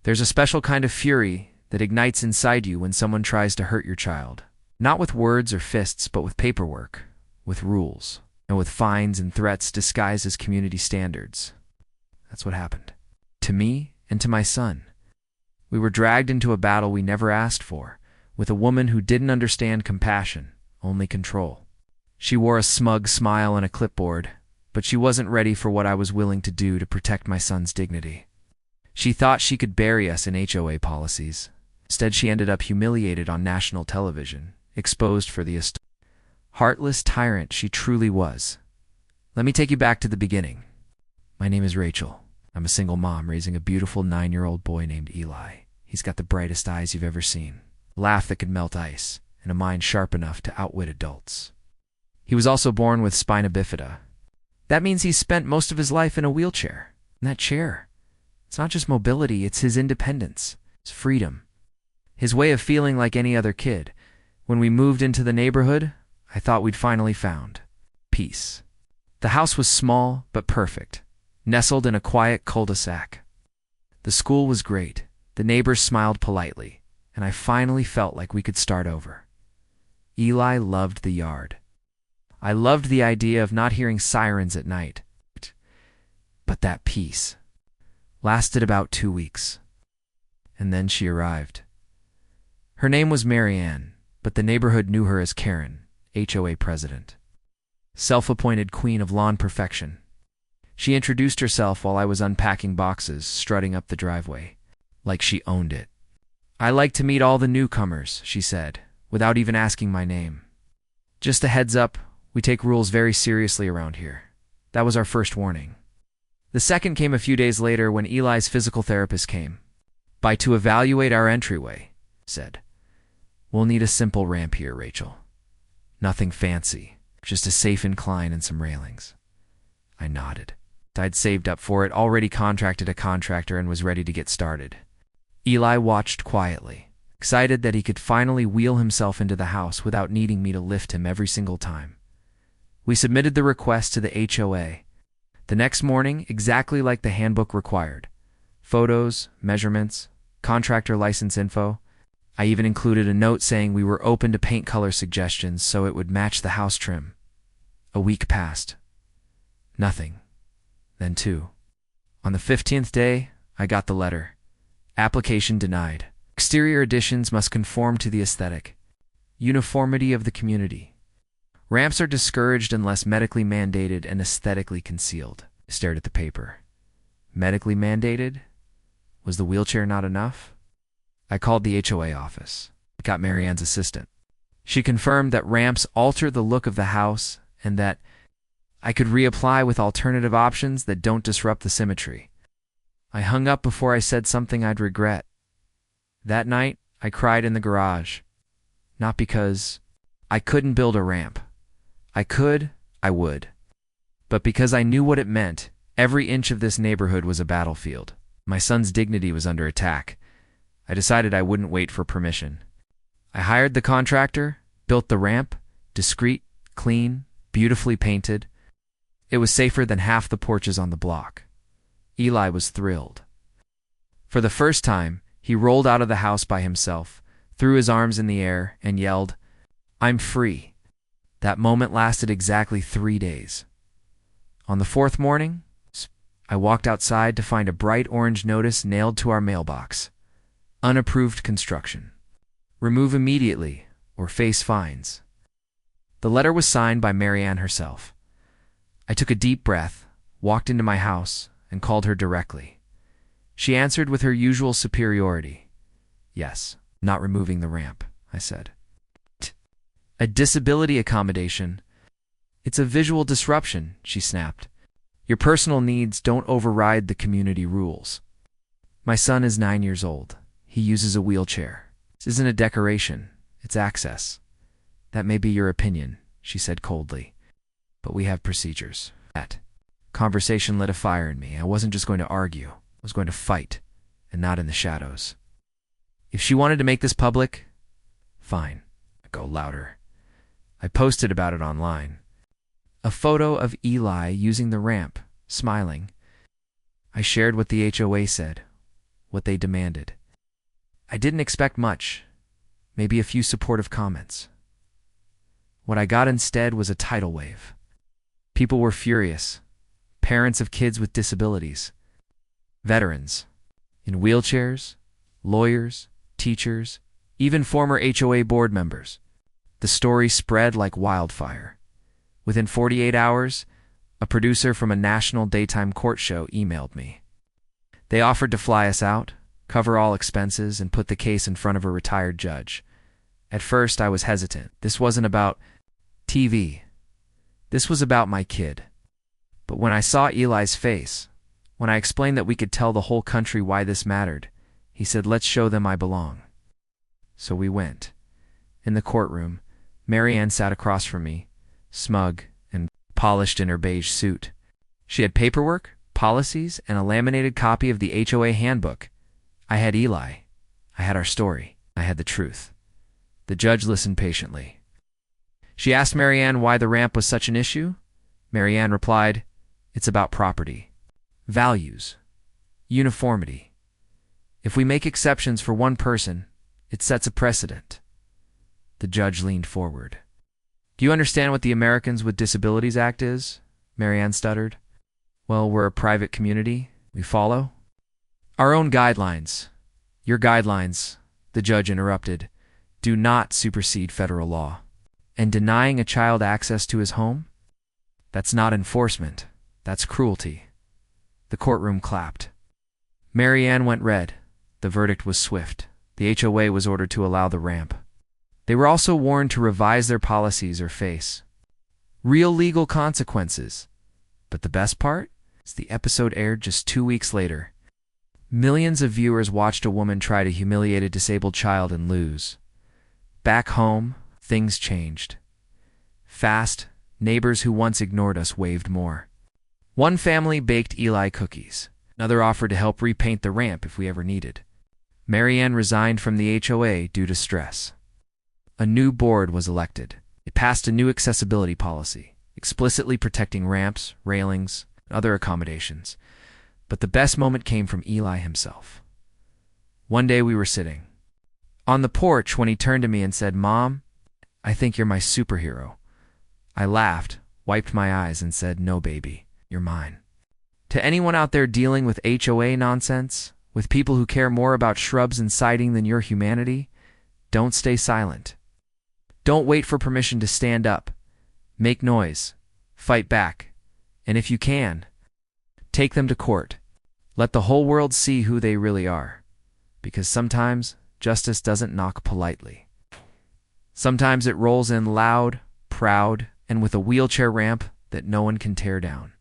There's a special kind of fury that ignites inside you when someone tries to hurt your child. Not with words or fists, but with paperwork, with rules, and with fines and threats disguised as community standards. That's what happened. To me and to my son. We were dragged into a battle we never asked for, with a woman who didn't understand compassion, only control. She wore a smug smile and a clipboard, but she wasn't ready for what I was willing to do to protect my son's dignity. She thought she could bury us in HOA policies. Instead, she ended up humiliated on national television, exposed for the heartless tyrant she truly was. Let me take you back to the beginning. My name is Rachel. I'm a single mom raising a beautiful 9-year-old boy named Eli. He's got the brightest eyes you've ever seen, a laugh that could melt ice, and a mind sharp enough to outwit adults. He was also born with spina bifida. That means he's spent most of his life in a wheelchair. And that chair, it's not just mobility, it's his independence, his freedom, his way of feeling like any other kid. When we moved into the neighborhood, I thought we'd finally found peace. The house was small but perfect, nestled in a quiet cul-de-sac. The school was great, the neighbors smiled politely, and I finally felt like we could start over. Eli loved the yard. I loved the idea of not hearing sirens at night. But that peace lasted about 2 weeks. And then she arrived. Her name was Marianne, but the neighborhood knew her as Karen, HOA president. Self-appointed queen of lawn perfection. She introduced herself while I was unpacking boxes, strutting up the driveway, like she owned it. "I like to meet all the newcomers," she said, without even asking my name. "Just a heads up, we take rules very seriously around here." That was our first warning. The second came a few days later when Eli's physical therapist came by to evaluate our entryway. Said, "We'll need a simple ramp here, Rachel. Nothing fancy, just a safe incline and some railings." I nodded. I'd saved up for it, already contracted a contractor, and was ready to get started. Eli watched quietly, excited that he could finally wheel himself into the house without needing me to lift him every single time. We submitted the request to the HOA. The next morning, exactly like the handbook required. Photos, measurements, contractor license info. I even included a note saying we were open to paint color suggestions so it would match the house trim. A week passed. Nothing. Then 2. On the 15th day, I got the letter. Application denied. Exterior additions must conform to the aesthetic. Uniformity of the community. Ramps are discouraged unless medically mandated and aesthetically concealed. I stared at the paper. Medically mandated? Was the wheelchair not enough? I called the HOA office. I got Marianne's assistant. She confirmed that ramps alter the look of the house and that I could reapply with alternative options that don't disrupt the symmetry. I hung up before I said something I'd regret. That night, I cried in the garage. Not because I couldn't build a ramp. I could, I would. But because I knew what it meant. Every inch of this neighborhood was a battlefield. My son's dignity was under attack. I decided I wouldn't wait for permission. I hired the contractor, built the ramp, discreet, clean, beautifully painted. It was safer than half the porches on the block. Eli was thrilled. For the first time, he rolled out of the house by himself, threw his arms in the air, and yelled, "I'm free." That moment lasted exactly 3 days. On the 4th morning, I walked outside to find a bright orange notice nailed to our mailbox. Unapproved construction. Remove immediately or face fines. The letter was signed by Marianne herself. I took a deep breath, walked into my house, and called her directly. She answered with her usual superiority. "Yes, not removing the ramp," I said. "A disability accommodation. It's a visual disruption," she snapped. "Your personal needs don't override the community rules." My son is 9 years old. He uses a wheelchair. This isn't a decoration. It's access. "That may be your opinion," she said coldly. "But we have procedures." That conversation lit a fire in me. I wasn't just going to argue. I was going to fight, and not in the shadows. If she wanted to make this public, fine. I go louder. I posted about it online. A photo of Eli using the ramp, smiling. I shared what the HOA said. what they demanded. I didn't expect much, maybe a few supportive comments. What I got instead was a tidal wave. People were furious. Parents of kids with disabilities, veterans, in wheelchairs, lawyers, teachers, even former HOA board members. The story spread like wildfire. Within 48 hours, a producer from a national daytime court show emailed me. They offered to fly us out, cover all expenses, and put the case in front of a retired judge. At first, I was hesitant. This wasn't about TV. This was about my kid. But when I saw Eli's face, when I explained that we could tell the whole country why this mattered, he said, "Let's show them I belong." So we went. In the courtroom, Marianne sat across from me, smug and polished in her beige suit. She had paperwork, policies, and a laminated copy of the HOA handbook. I had Eli. I had our story. I had the truth. The judge listened patiently. She asked Marianne why the ramp was such an issue. Marianne replied, "It's about property, values, uniformity. If we make exceptions for one person, it sets a precedent." The judge leaned forward. "Do you understand what the Americans with Disabilities Act is?" Marianne stuttered. "Well, we're a private community. We follow our own guidelines." "Your guidelines," the judge interrupted, "do not supersede federal law. And denying a child access to his home? That's not enforcement. That's cruelty." The courtroom clapped. Marianne went red. The verdict was swift. The HOA was ordered to allow the ramp. They were also warned to revise their policies or face real legal consequences. But the best part is the episode aired just 2 weeks later. Millions of viewers watched a woman try to humiliate a disabled child and lose. Back home, things changed. Fast, neighbors who once ignored us waved more. One family baked Eli cookies. Another offered to help repaint the ramp if we ever needed. Marianne resigned from the HOA due to stress. A new board was elected. It passed a new accessibility policy, explicitly protecting ramps, railings, and other accommodations. But the best moment came from Eli himself. One day we were sitting on the porch when he turned to me and said, "Mom, I think you're my superhero." I laughed, wiped my eyes, and said, "No, baby, you're mine." To anyone out there dealing with HOA nonsense, with people who care more about shrubs and siding than your humanity, don't stay silent. Don't wait for permission to stand up. Make noise. Fight back. And if you can, take them to court. Let the whole world see who they really are. Because sometimes justice doesn't knock politely. Sometimes it rolls in loud, proud, and with a wheelchair ramp that no one can tear down.